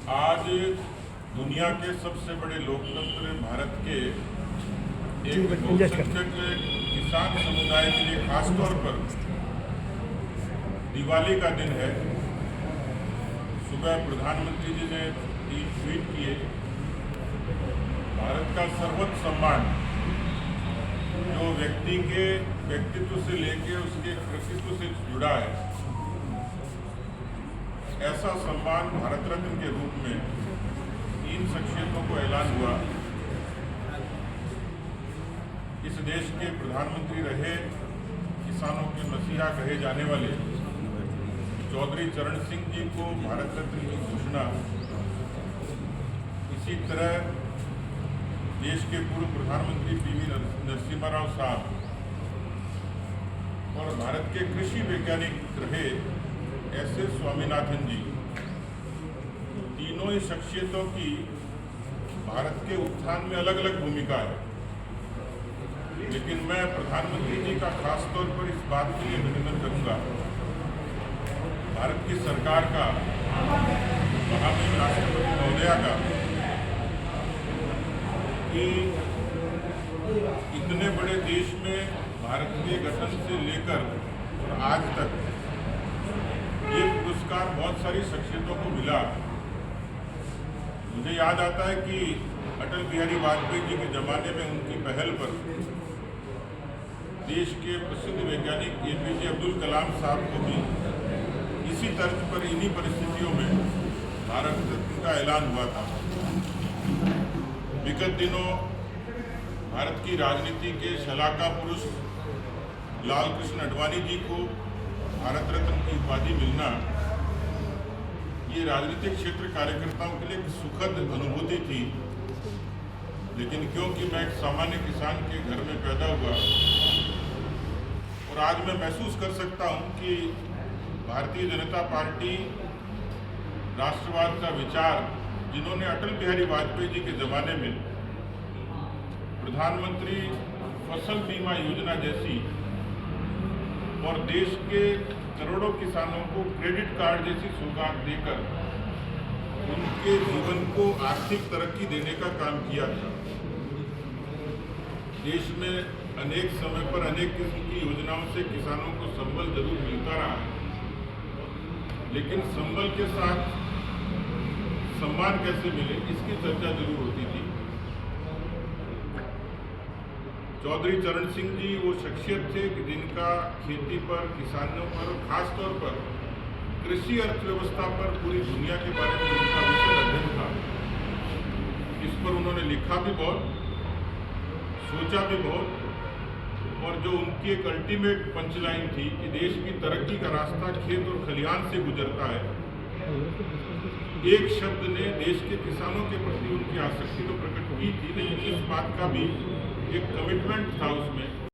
आज दुनिया के सबसे बड़े लोकतंत्र भारत के एक बहुसंख्यक किसान समुदाय के लिए खासतौर पर दिवाली का दिन है। सुबह प्रधानमंत्री जी ने 3 ट्वीट किए। भारत का सर्वोच्च सम्मान जो व्यक्ति के व्यक्तित्व से लेकर उसके कृतित्व से जुड़ा है, ऐसा सम्मान भारत रत्न के रूप में 3 शख्सियतों को ऐलान हुआ। इस देश के प्रधानमंत्री रहे किसानों के मसीहा कहे जाने वाले चौधरी चरण सिंह जी को भारत रत्न की घोषणा। इसी तरह देश के पूर्व प्रधानमंत्री पीवी नरसिम्हा राव साहब और भारत के कृषि वैज्ञानिक रहे एस स्वामीनाथन जी, तीनों ही शख्सियतों की भारत के उत्थान में अलग अलग भूमिका है। लेकिन मैं प्रधानमंत्री जी का खास तौर पर इस बात के लिए अभिनंदन करूंगा, भारत की सरकार का, महामहिम राष्ट्रपति महोदया का, कि इतने बड़े देश में भारत के गठन से लेकर और आज तक ये पुरस्कार बहुत सारी शख्सियतों को मिला। मुझे याद आता है कि अटल बिहारी वाजपेयी जी के ज़माने में उनकी पहल पर देश के प्रसिद्ध वैज्ञानिक APJ अब्दुल कलाम साहब को भी इसी तर्ज पर, इन्हीं परिस्थितियों में भारत रत्न का ऐलान हुआ था। विगत दिनों भारत की राजनीति के शलाका पुरुष लाल कृष्ण आडवाणी जी को भारत रत्न की उपाधि मिलना, ये राजनीतिक क्षेत्र कार्यकर्ताओं के लिए एक सुखद अनुभूति थी। लेकिन क्योंकि मैं एक सामान्य किसान के घर में पैदा हुआ और आज मैं महसूस कर सकता हूं कि भारतीय जनता पार्टी, राष्ट्रवाद का विचार, जिन्होंने अटल बिहारी वाजपेयी जी के ज़माने में प्रधानमंत्री फसल बीमा योजना जैसी और देश के करोड़ों किसानों को क्रेडिट कार्ड जैसी सौगात देकर उनके जीवन को आर्थिक तरक्की देने का काम किया था। देश में अनेक समय पर अनेक किस्म की योजनाओं से किसानों को संबल जरूर मिलता रहा है, लेकिन संबल के साथ सम्मान कैसे मिले, इसकी चर्चा जरूर होती थी। चौधरी चरण सिंह जी वो शख्सियत थे कि जिनका खेती पर, किसानों पर, खासतौर पर कृषि अर्थव्यवस्था पर पूरी दुनिया के बारे में उनका विशेष अध्ययन था। इस पर उन्होंने लिखा भी बहुत, सोचा भी बहुत, और जो उनकी एक अल्टीमेट पंचलाइन थी कि देश की तरक्की का रास्ता खेत और खलिहान से गुजरता है। एक शब्द ने देश के किसानों के प्रति उनकी आसक्ति तो प्रकट की थी, लेकिन इस बात का भी एक कमिटमेंट था उसमें